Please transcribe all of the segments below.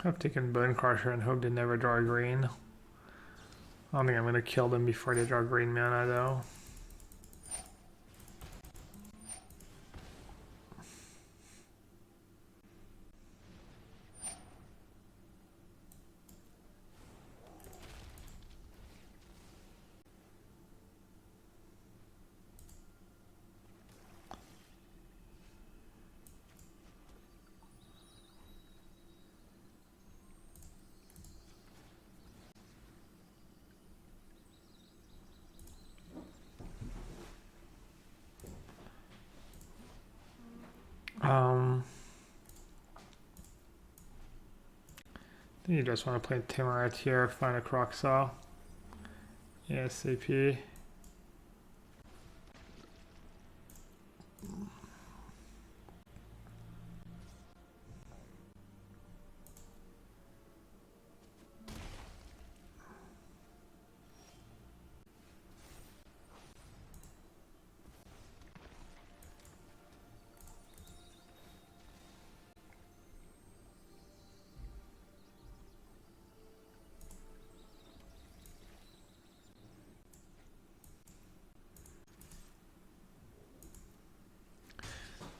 I've taken Bone Crusher and hope they never draw green. I don't think I'm going to kill them before they draw green mana though. I think you just want to play Timurat here, find a Croxaw. ASAP.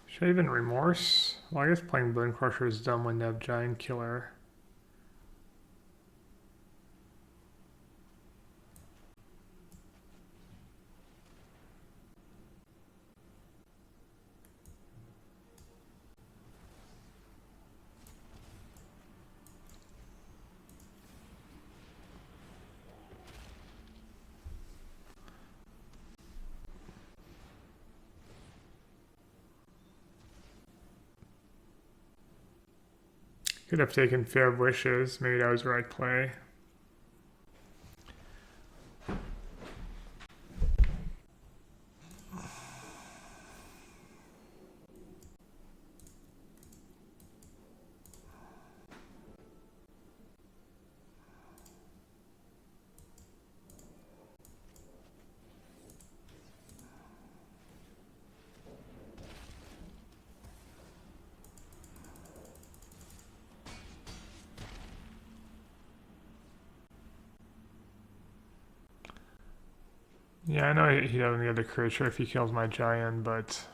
Should I even Remorse? Well, I guess playing Bone Crusher is dumb when they have Giant Killer. Could have taken Fair Wishes. Maybe that was the right play. Yeah, I know he doesn't get the creature if he kills my giant, but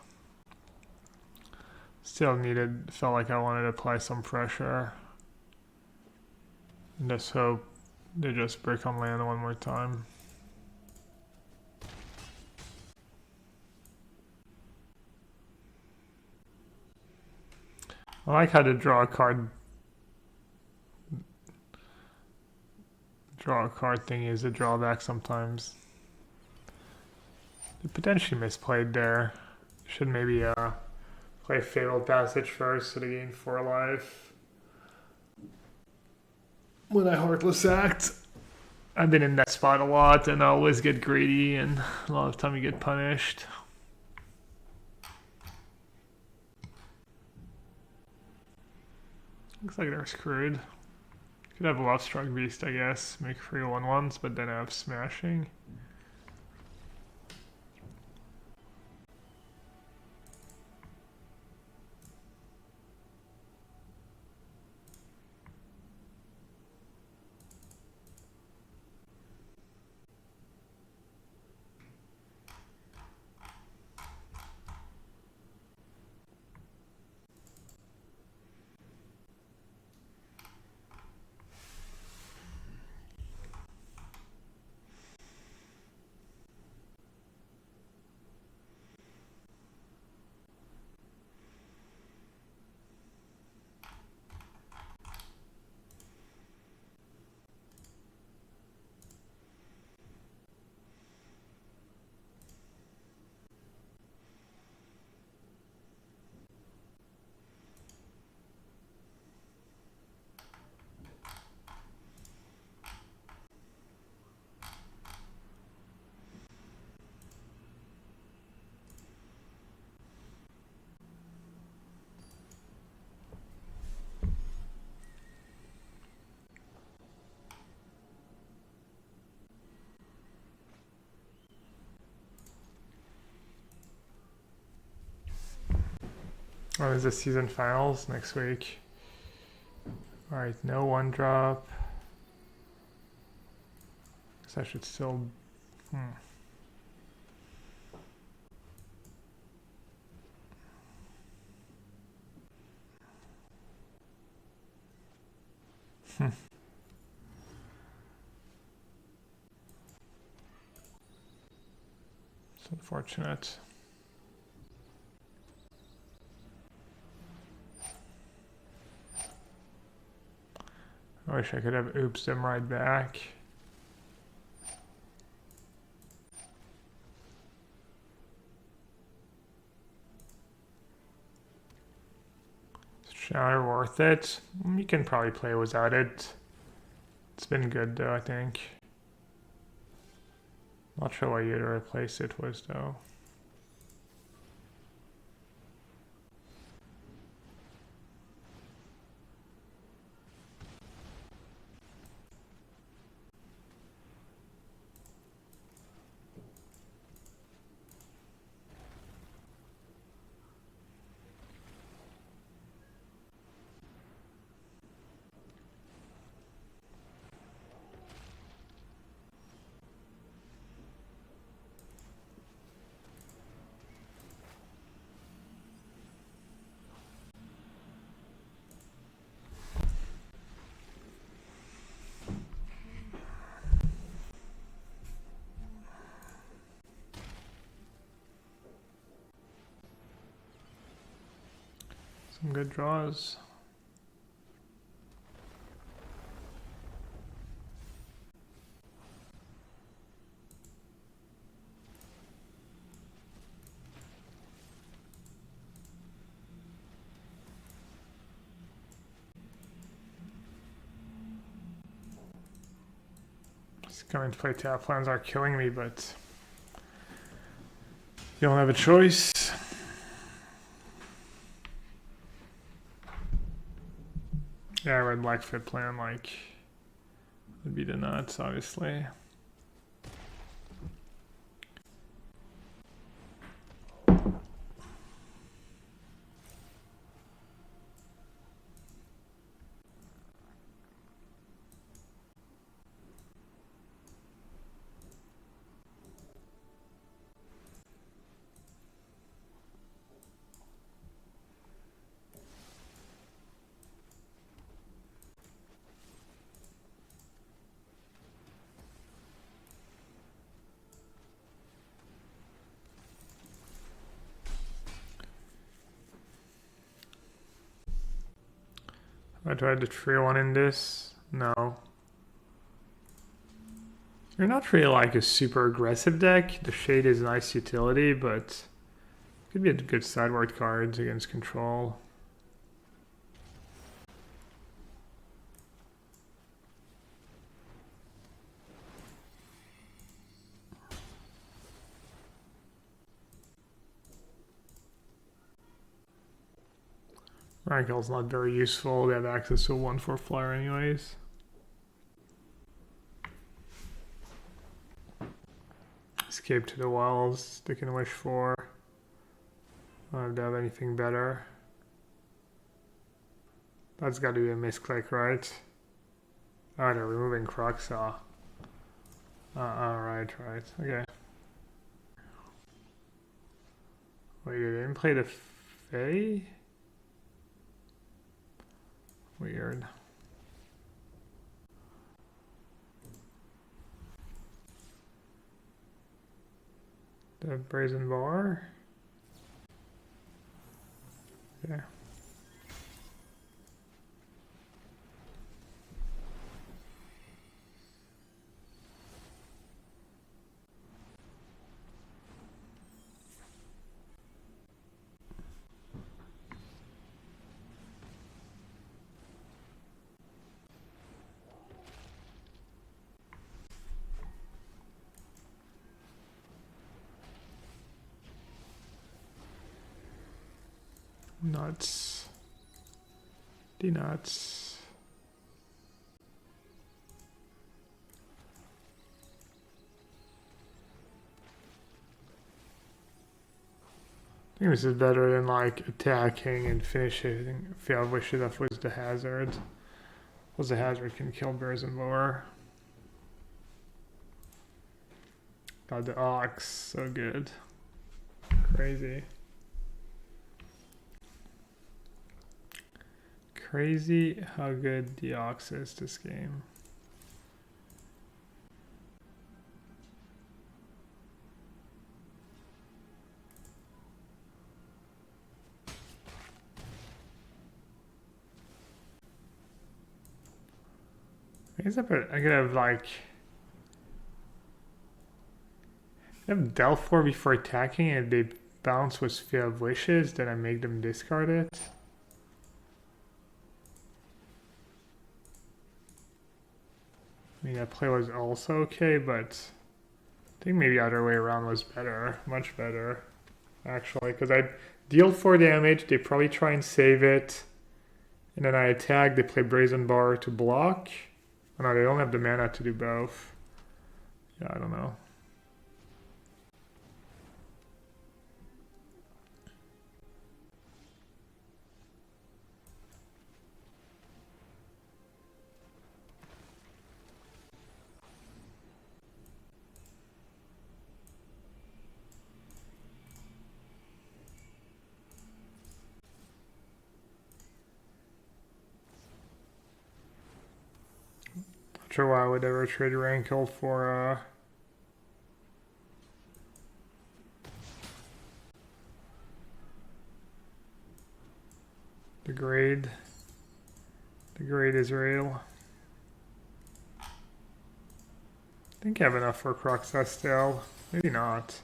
still felt like I wanted to apply some pressure. And just hope they just break on land one more time. I like how to draw a card thing is a drawback sometimes. They potentially misplayed there. Should maybe play Fatal Passage first so they gain 4 life. When I Heartless Act. I've been in that spot a lot and I always get greedy and a lot of time you get punished. Looks like they're screwed. Could have a Lovestruck Beast, I guess. Make 3 1/1s, but then I have Smashing. Oh, is the season finals next week? Alright, no one drop. Guess I should still... It's unfortunate. I wish I could have oopsed him right back. Is Shower worth it? You can probably play without it. It's been good though, I think. Not sure why you'd replace it with though. Some good draws. Coming to play tap plans are killing me, but you don't have a choice. Yeah, red black fit plan like would be the nuts, obviously. I tried to tree one in this. No. You're not really like a super aggressive deck. The Shade is a nice utility, but could be a good sideboard cards against control. Rankle's not very useful. They have access to a 1/4 flyer anyways. Escape to the Wells. They can wish for. I don't know if they have anything better. That's got to be a misclick, right? Oh, they're removing Croxaw. Right. Okay. Wait, they didn't play the Fae? Weird. The Brazen Bar? Yeah. Nuts. The nuts. I think this is better than like attacking and finishing. I wish it off was the hazard. Was a hazard can kill bears and more. God, the ox, so good. Crazy. Crazy how good the ox is this game. I guess I could have like have dealt 4 before attacking, and if they bounce with Sphere of Wishes, then I make them discard it. I mean, that play was also okay, but I think maybe the other way around was better, much better, actually, because I deal 4 damage, they probably try and save it, and then I attack, they play Brazen Bar to block. Oh no, they don't have the mana to do both. Yeah, I don't know. Not sure why I would ever trade Rankle for the grade Israel. I think I have enough for Croxa still. Maybe not.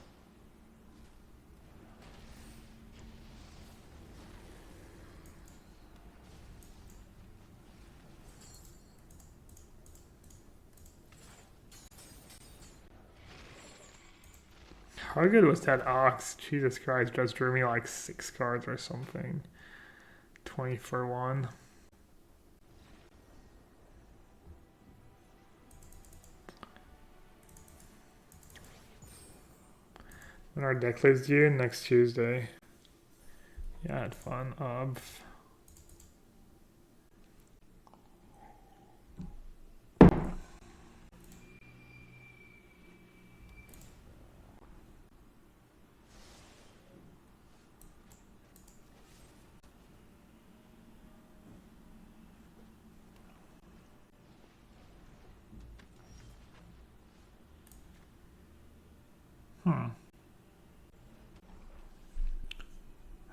How good was that ox? Jesus Christ, just drew me like 6 cards or something. 20 for 1. When our deck list due? Next Tuesday. Yeah, I had fun.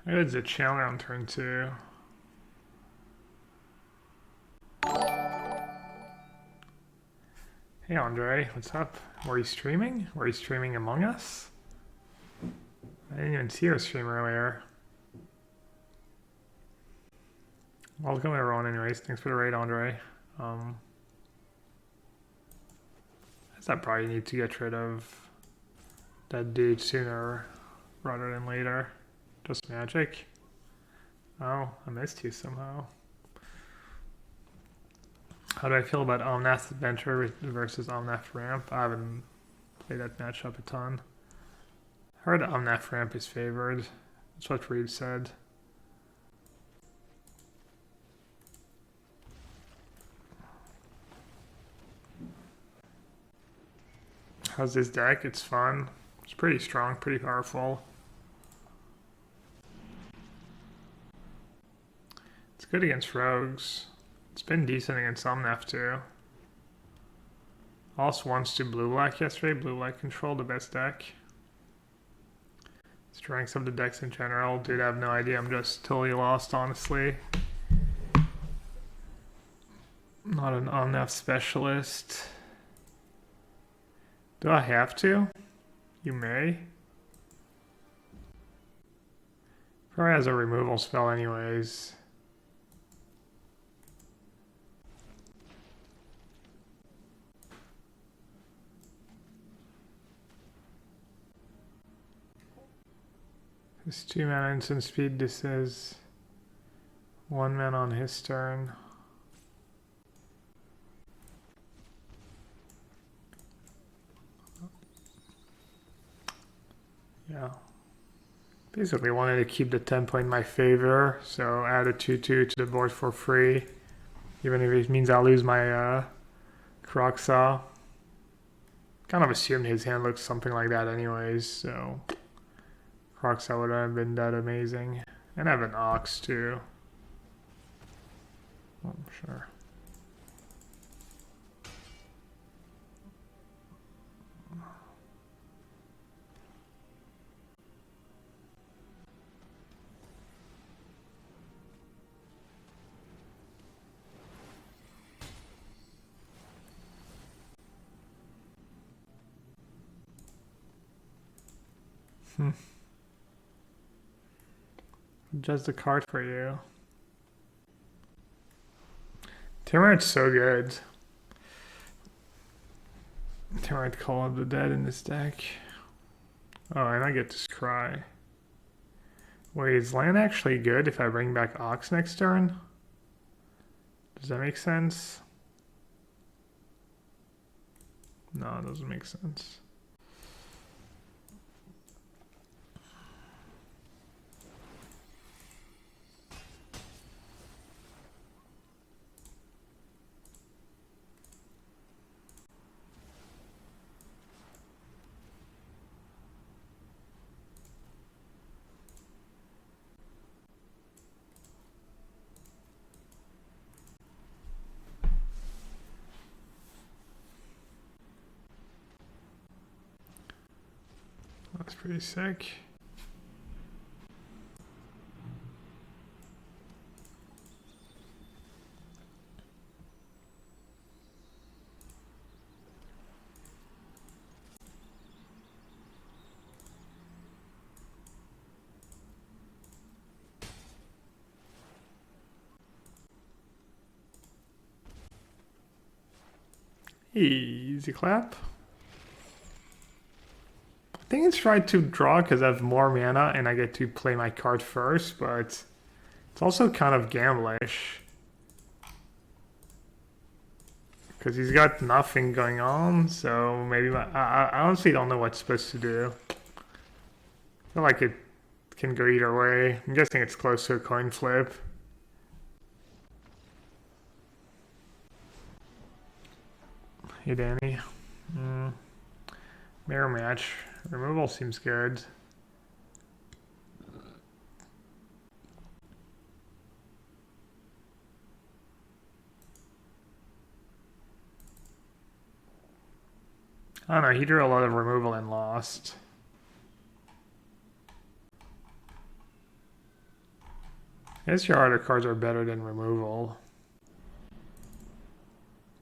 I got a channel on turn 2. Hey Andre, what's up? Were you streaming? Were you streaming Among Us? I didn't even see your stream earlier. Welcome everyone anyways. Thanks for the raid, Andre. I guess I probably need to get rid of that dude sooner rather than later. Just magic. Oh, I missed you somehow. How do I feel about Omnath Adventure versus Omnath Ramp? I haven't played that matchup a ton. I heard Omnath Ramp is favored. That's what Reed said. How's this deck? It's fun. It's pretty strong, pretty powerful. It's good against rogues. It's been decent against Omnath too. Also wants to blue-black yesterday. Blue-black control, the best deck. Strengths of the decks in general. Dude, I have no idea. I'm just totally lost, honestly. Not an Omnath specialist. Do I have to? You may. Probably has a removal spell anyways. This 2 mana instant speed, this is 1 mana on his turn. Yeah. Basically wanted to keep the tempo in my favor, so add a 2/2 to the board for free. Even if it means I'll lose my Croc-Saw. Kind of assumed his hand looks something like that anyways, so Croc-Saw would have been that amazing. And I have an Ox too. Oh, sure. Just a card for you. Timarite's so good. Timarite Call of the Dead in this deck. Oh, and I get to scry. Wait, is land actually good if I bring back Ox next turn? Does that make sense? No, it doesn't make sense. That's pretty sick. Easy clap. I think it's right to draw because I have more mana and I get to play my card first, but it's also kind of gamblish. Because he's got nothing going on, so maybe I honestly don't know what's supposed to do. I feel like it can go either way. I'm guessing it's close to a coin flip. Hey Danny. Mirror match. Removal seems good. I don't know, he drew a lot of removal and lost. I guess your other cards are better than removal.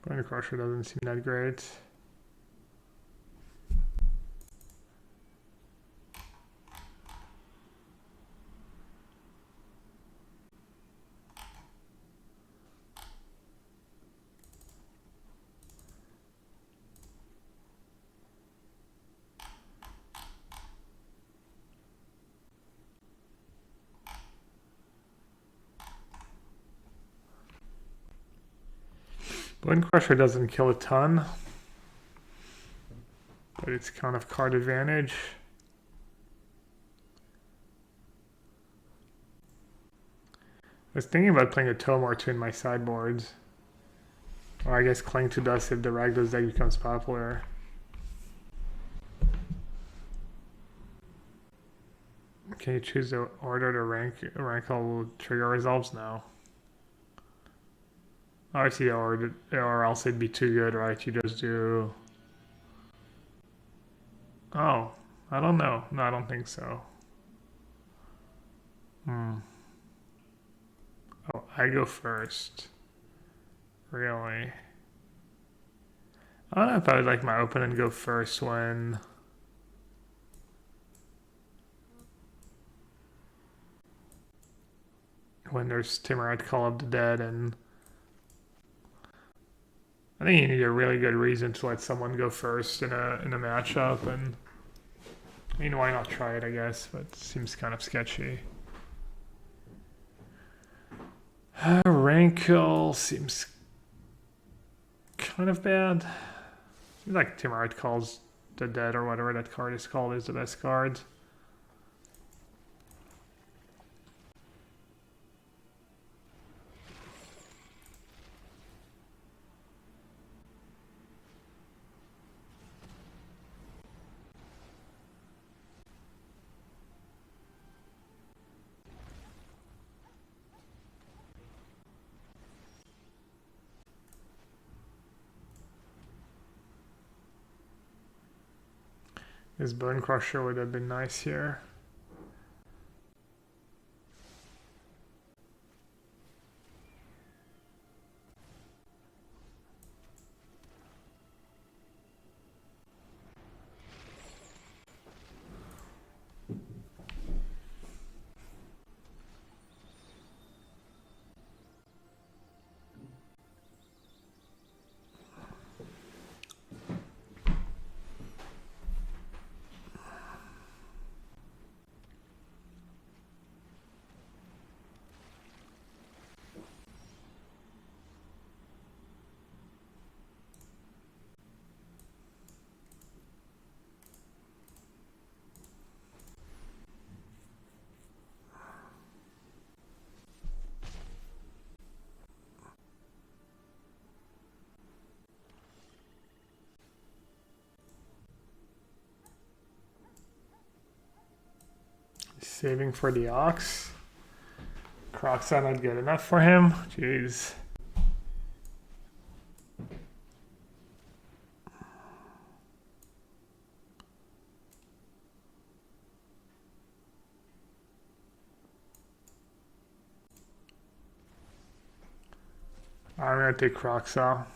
Bone Crusher doesn't seem that great. Bone Crusher doesn't kill a ton, but it's kind of card advantage. I was thinking about playing a Tome or two in my sideboards. Or I guess Cling to Dust if the Rakdos deck becomes popular. Can you choose the order to rank all trigger resolves? No. Oh, I see, or else it'd be too good, right? You just do... Oh, I don't know. No, I don't think so. Oh, I go first. Really? I don't know if I would like my opponent go first when there's Timarite Call of the Dead, and I think you need a really good reason to let someone go first in a matchup, and I mean, why not try it, I guess, but it seems kind of sketchy. Rankle seems kind of bad. Seems like Timarite Calls the Dead or whatever that card is called is the best card. His Bone Crusher would have been nice here. Saving for the Ox. Croc's not good enough for him. Jeez. I'm gonna take Croc's out.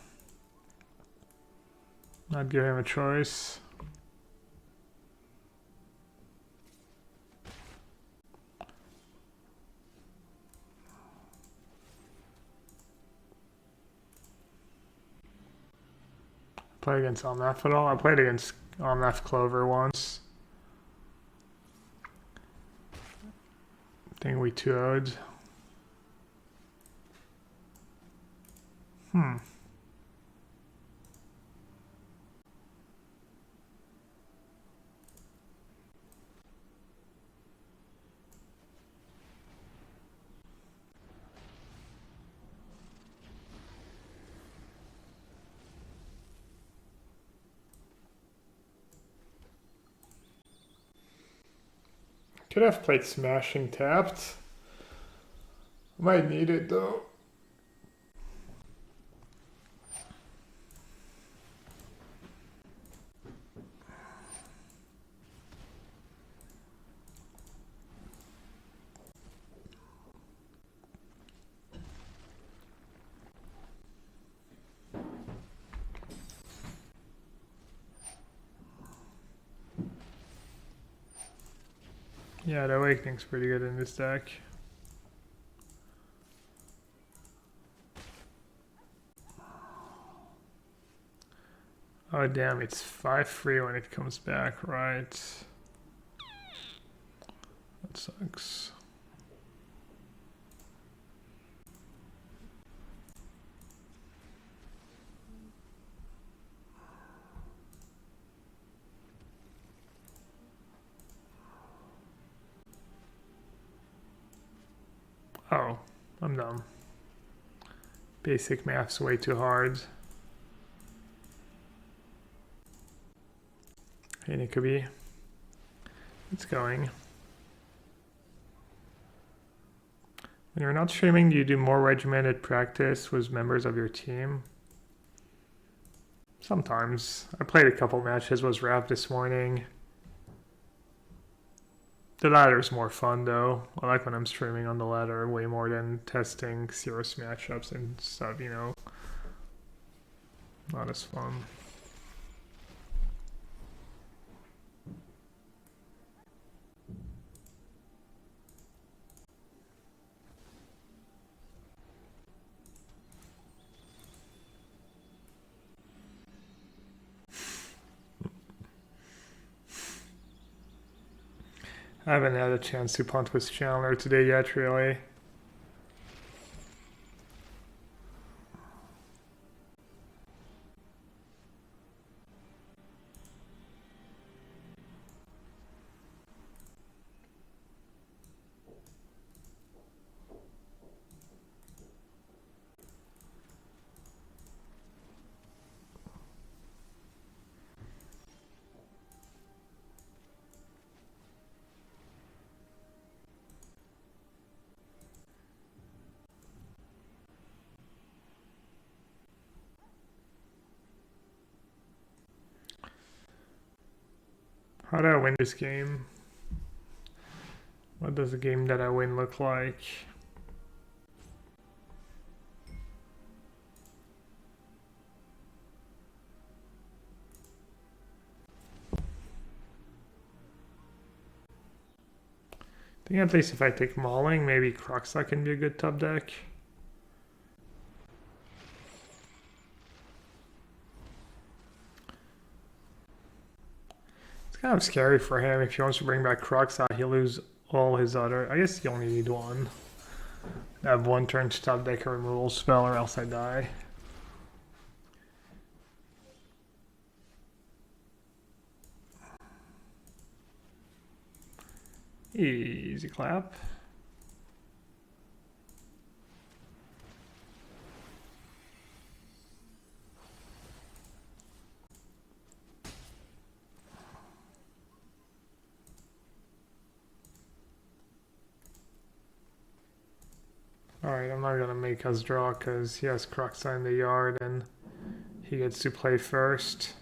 Not give him a choice. Play against Omnath at all? I played against Omnath Clover once. I think we 2-0'd. Could have played Smashing Tapped. Might need it though. Yeah, the Awakening's pretty good in this deck. Oh damn, it's 5-3 when it comes back, right? That sucks. Oh, I'm dumb. Basic math's way too hard. Hey, Nikobe. It's going. When you're not streaming, do you do more regimented practice with members of your team? Sometimes. I played a couple matches with Rap this morning. The ladder's more fun though. I like when I'm streaming on the ladder way more than testing serious matchups and stuff, you know. Not as fun. I haven't had a chance to punt with Chandler today yet, really. How do I win this game? What does the game that I win look like? I think at least if I take Mauling, maybe Kroxa can be a good top deck. It's kind of scary for him. If he wants to bring back Kroxa, he'll lose all his other... I guess you only need one. I have one turn to top deck a removal spell or else I die. Easy clap. Alright, I'm not gonna make us draw because he has Kroxa in the yard and he gets to play first.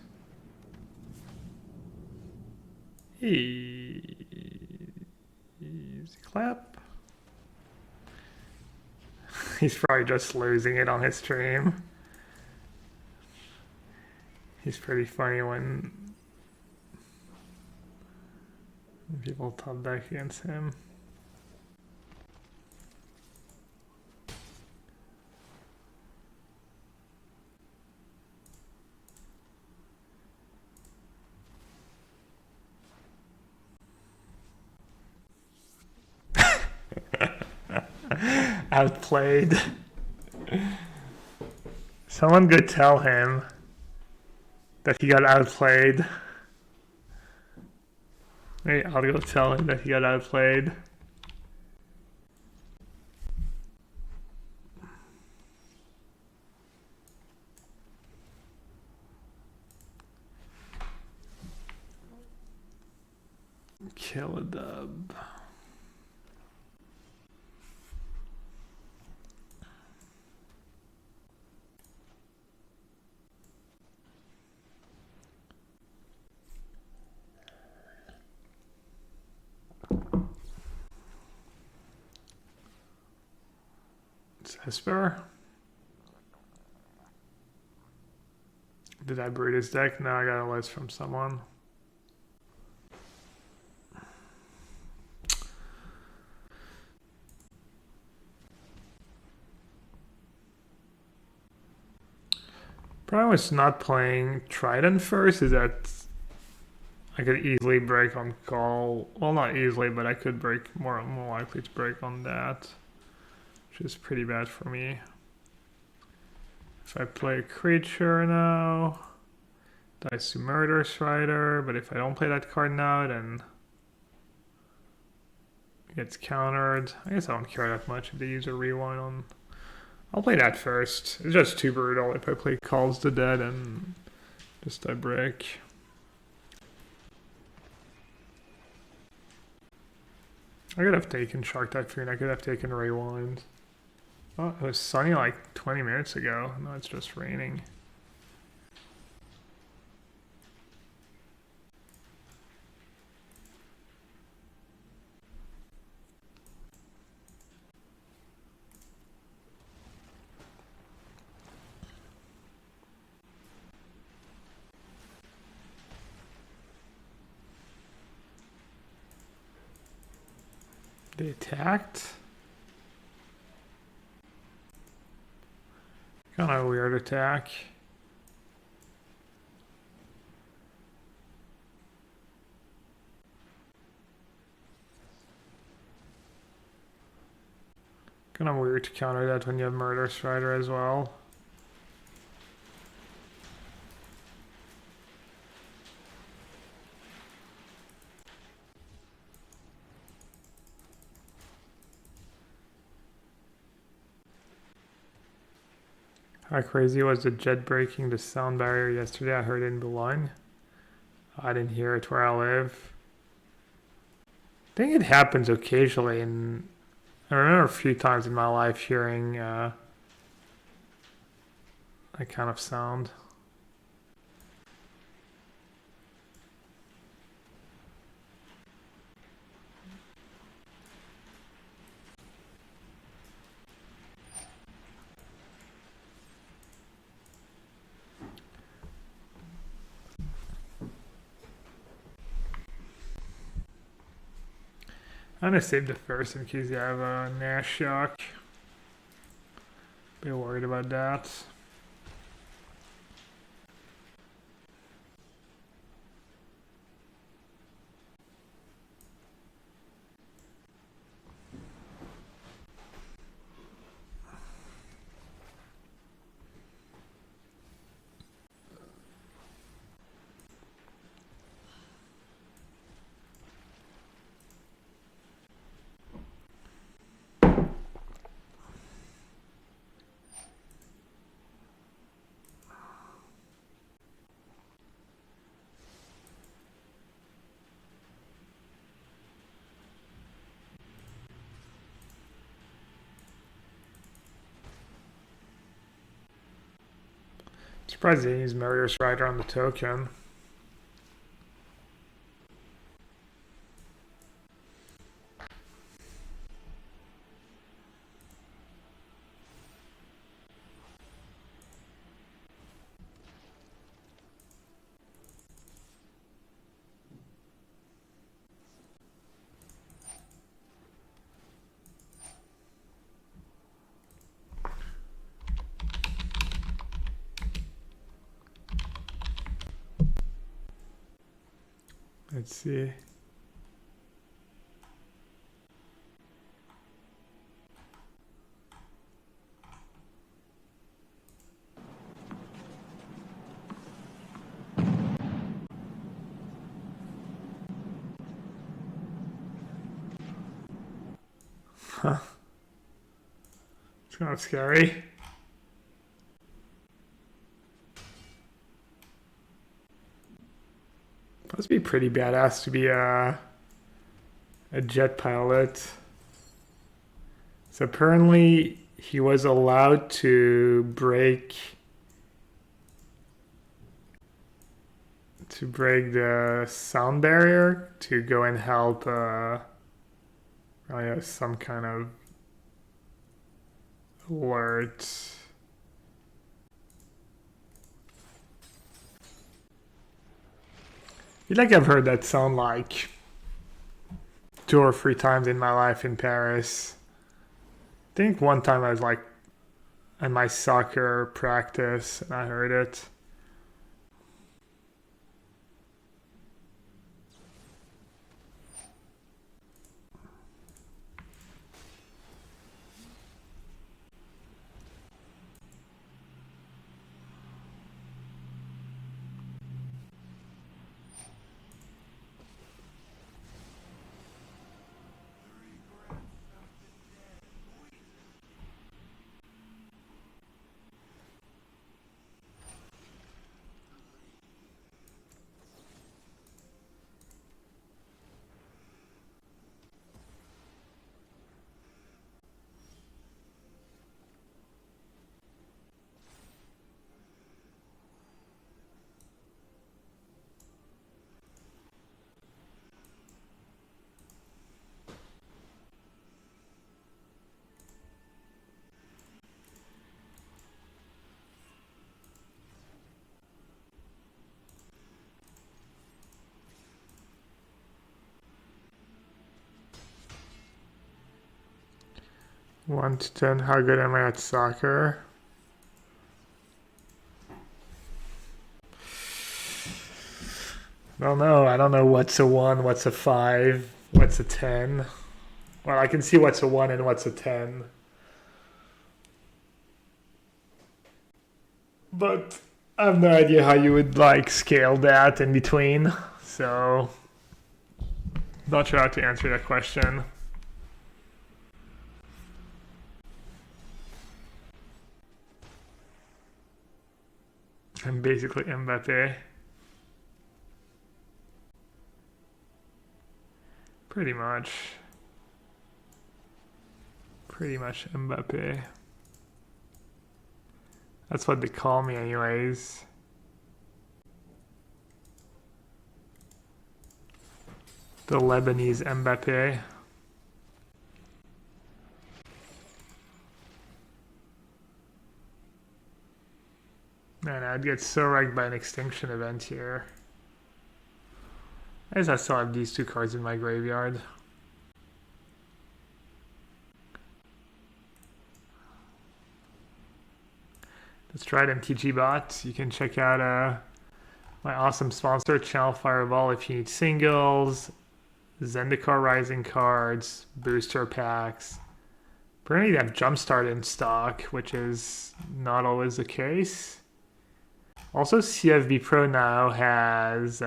Easy clap. He's probably just losing it on his stream. He's pretty funny when people top deck against him. Outplayed. Someone could tell him that he got outplayed. Wait, I'll go tell him that he got outplayed. Kill a dub. Esper. Did I breed his deck? No, I got a list from someone. Problem with not playing Trident first is that I could easily break on call. Well, not easily, but I could break more likely to break on that, which is pretty bad for me. If I play a creature now, dice to Murder Strider, but if I don't play that card now, then it gets countered. I guess I don't care that much if they use a rewind on. I'll play that first. It's just too brutal if I play Calls the Dead and just I break. I could have taken Shark Typhoon, I could have taken Rewind. Oh, it was sunny like 20 minutes ago. Now it's just raining. They attacked? Kind of a weird attack. Kind of weird to counter that when you have Murder Strider as well. How crazy was the jet breaking the sound barrier yesterday? I heard it in Boulogne. I didn't hear it where I live. I think it happens occasionally, and I remember a few times in my life hearing that kind of sound. I'm gonna save the first in case you have a Nash shock. Be worried about that. Surprised they use Marius Rider on the token. Let's see. Huh. It's kind of scary. Must be pretty badass to be a jet pilot. So apparently he was allowed to break the sound barrier to go and help some kind of alert. I feel like I've heard that sound like 2 or 3 times in my life in Paris. I think one time I was like at my soccer practice and I heard it. One to 10, how good am I at soccer? I don't know. I don't know what's a 1, what's a 5, what's a 10. Well, I can see what's a 1 and what's a 10. But I have no idea how you would like scale that in between. So, not sure how to answer that question. I'm basically Mbappe. Pretty much. Pretty much Mbappe. That's what they call me anyways. The Lebanese Mbappe. Man, I'd get so wrecked by an extinction event here. I guess I still have these 2 cards in my graveyard. Let's try it MTG bot. You can check out my awesome sponsor, Channel Fireball, if you need singles, Zendikar Rising cards, booster packs. Apparently they have Jumpstart in stock, which is not always the case. Also, CFB Pro now has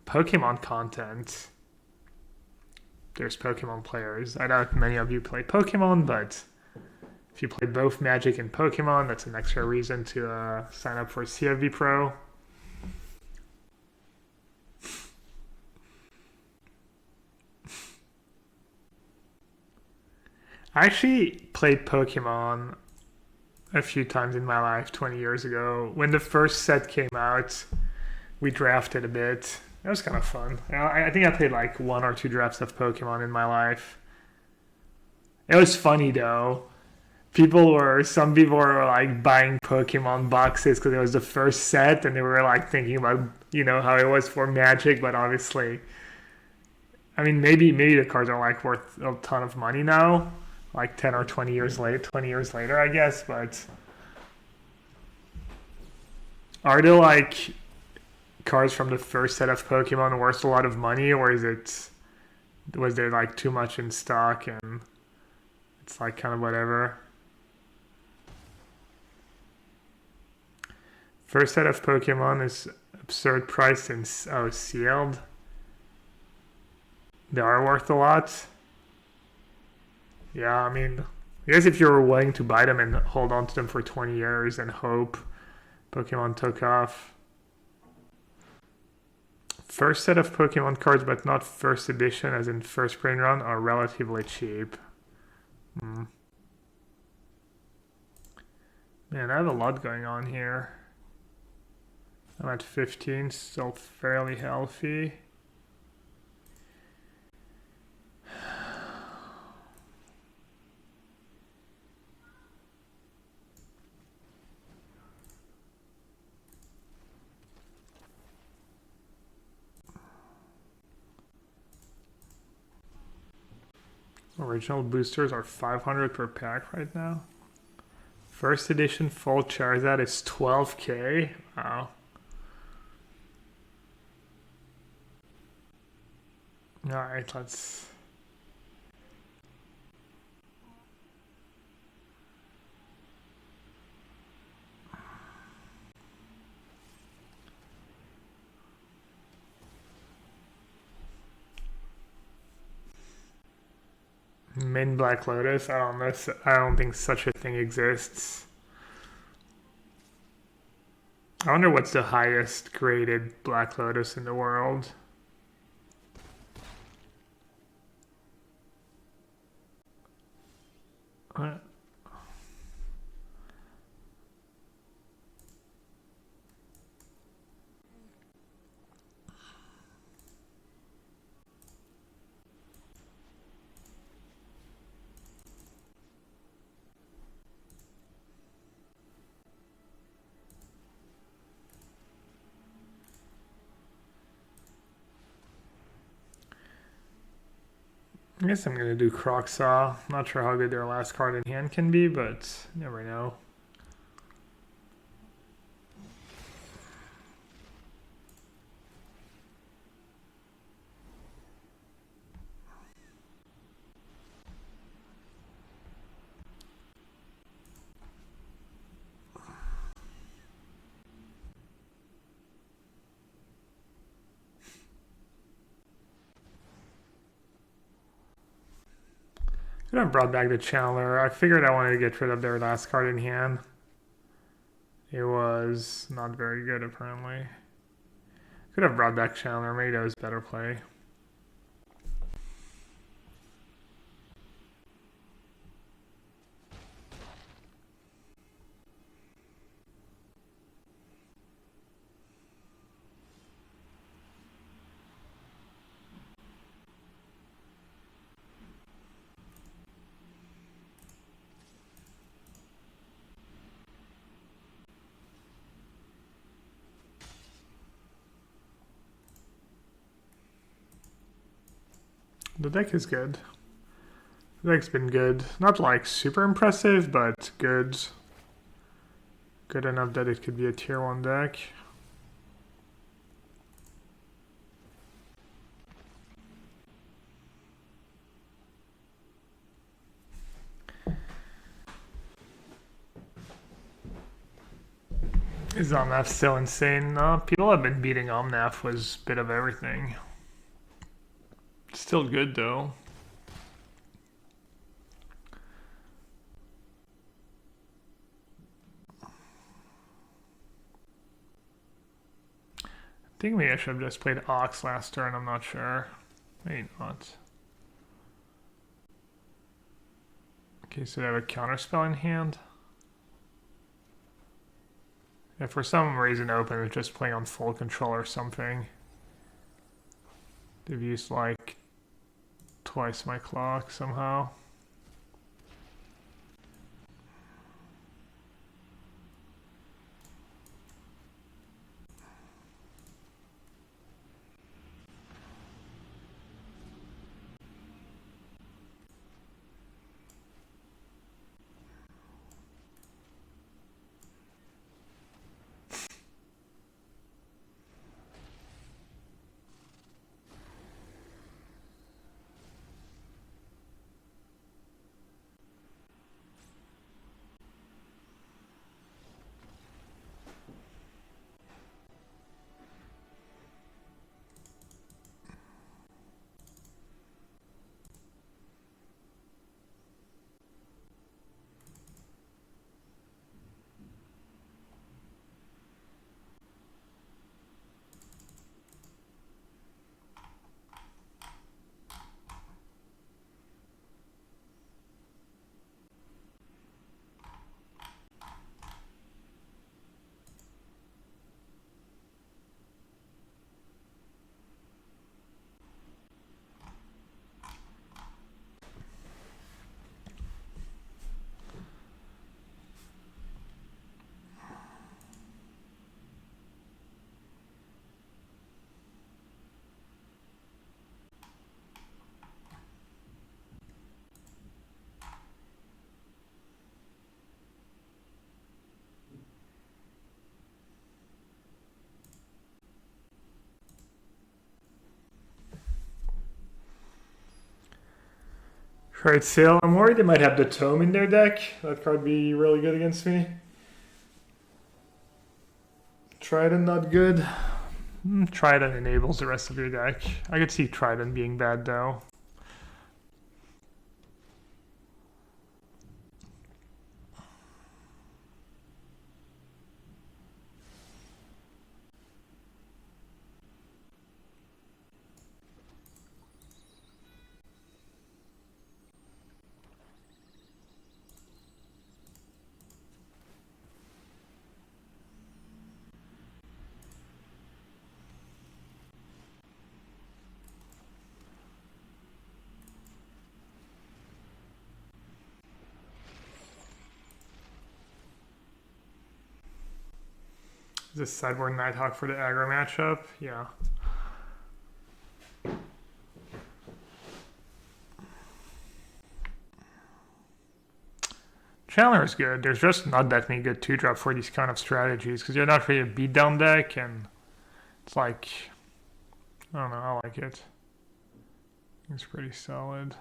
Pokemon content. There's Pokemon players. I doubt many of you play Pokemon, but if you play both Magic and Pokemon, that's an extra reason to sign up for CFB Pro. I actually played Pokemon a few times in my life 20 years ago. When the first set came out, we drafted a bit. It was kind of fun. I think I played like 1 or 2 drafts of Pokemon in my life. It was funny though. Some people were like buying Pokemon boxes because it was the first set, and they were like thinking about how it was for Magic, but obviously, I mean maybe the cards are like worth a ton of money now, like 10 or 20 years later, I guess. But are there like cards from the first set of Pokemon worth a lot of money, or was there like too much in stock and it's like kind of whatever? First set of Pokemon is absurd price and sealed. They are worth a lot. Yeah, I mean, I guess if you're willing to buy them and hold on to them for 20 years and hope Pokemon took off. First set of Pokemon cards, but not first edition, as in first print run, are relatively cheap. Man, I have a lot going on here. I'm at 15, still fairly healthy. Original boosters are 500 per pack right now. First edition full Charizard is 12k. Wow. Alright, let's... Min Black Lotus? I don't think such a thing exists. I wonder what's the highest graded Black Lotus in the world. What? I guess I'm going to do Croc-Saw. Not sure how good their last card in hand can be, but you never know. I brought back the Chandler. I figured I wanted to get rid of their last card in hand. It was not very good, apparently. Could have brought back Chandler. Maybe that was better play. The deck is good. The deck's been good. Not like super impressive, but good. good enough that it could be a tier 1 deck. Is Omnath still insane? No, people have been beating Omnath was a bit of everything. Still good though. I think maybe I should have just played Ox last turn, I'm not sure. Maybe not. Okay, so I have a counterspell in hand. If for some reason open is just playing on full control or something. They've used like twice my clock somehow. Right, Sale. I'm worried they might have the Tome in their deck. That card would be really good against me. Trident not good. Trident enables the rest of your deck. I could see Trident being bad though. Is this sideboard Nighthawk for the aggro matchup? Yeah. Chandler is good. There's just not that many good 2-drop for these kind of strategies because you're not really a beatdown deck and it's like, I don't know, I like it. It's pretty solid.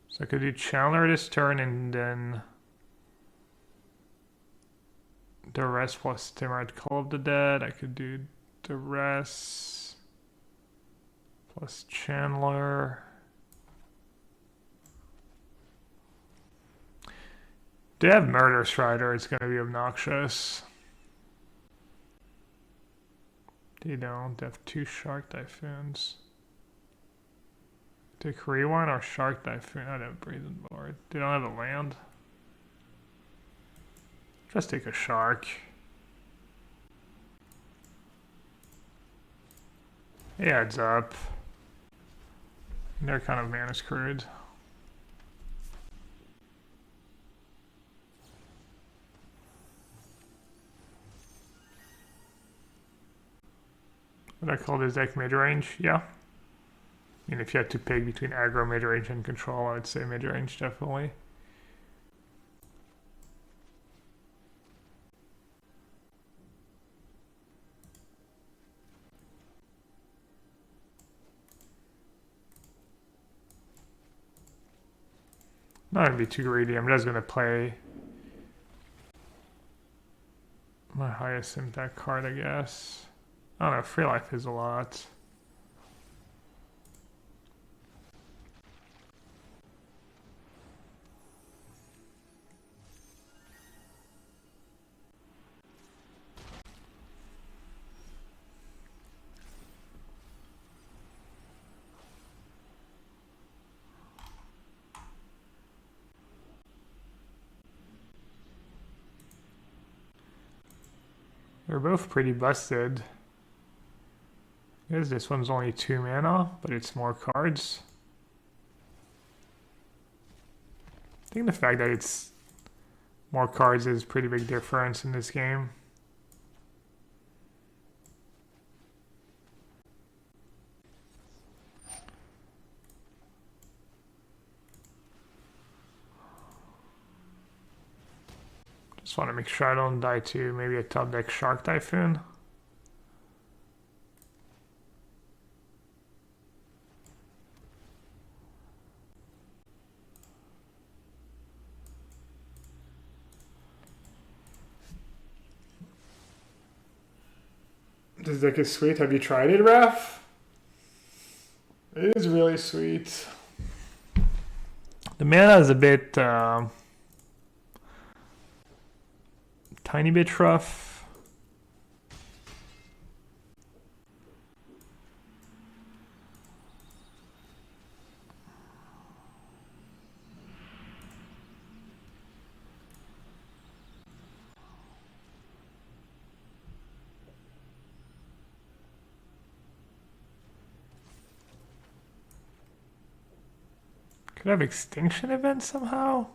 So I could do Chandler this turn and then the rest plus Tiamat Call of the Dead. I could do the rest plus Chandler. They have Murder Strider, it's going to be obnoxious. They don't. They have 2 Shark Typhoons. Take Rewind or Shark Typhoon. I don't have Brazen Board. They don't have a land. Just take a Shark. It adds up. They're kind of mana screwed. Would I call this deck mid-range? Yeah. I mean, if you had to pick between aggro, mid-range, and control, I would say mid-range, definitely. Not gonna be too greedy. I'm just gonna play my highest impact card, I guess. I don't know. Free life is a lot. They're both pretty busted. I guess this one's only 2 mana, but it's more cards. I think the fact that it's more cards is a pretty big difference in this game. Just want to make sure I don't die to maybe a top deck Shark Typhoon. This deck is sweet. Have you tried it, Raf? It is really sweet. The mana is a bit tiny bit rough. Could I have extinction event somehow?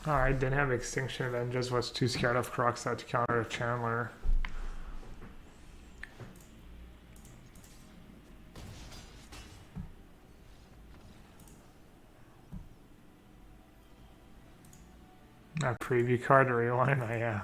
Alright, didn't have extinction event, just was too scared of Crocsat to counter a Chandler. That preview card, rewind, yeah.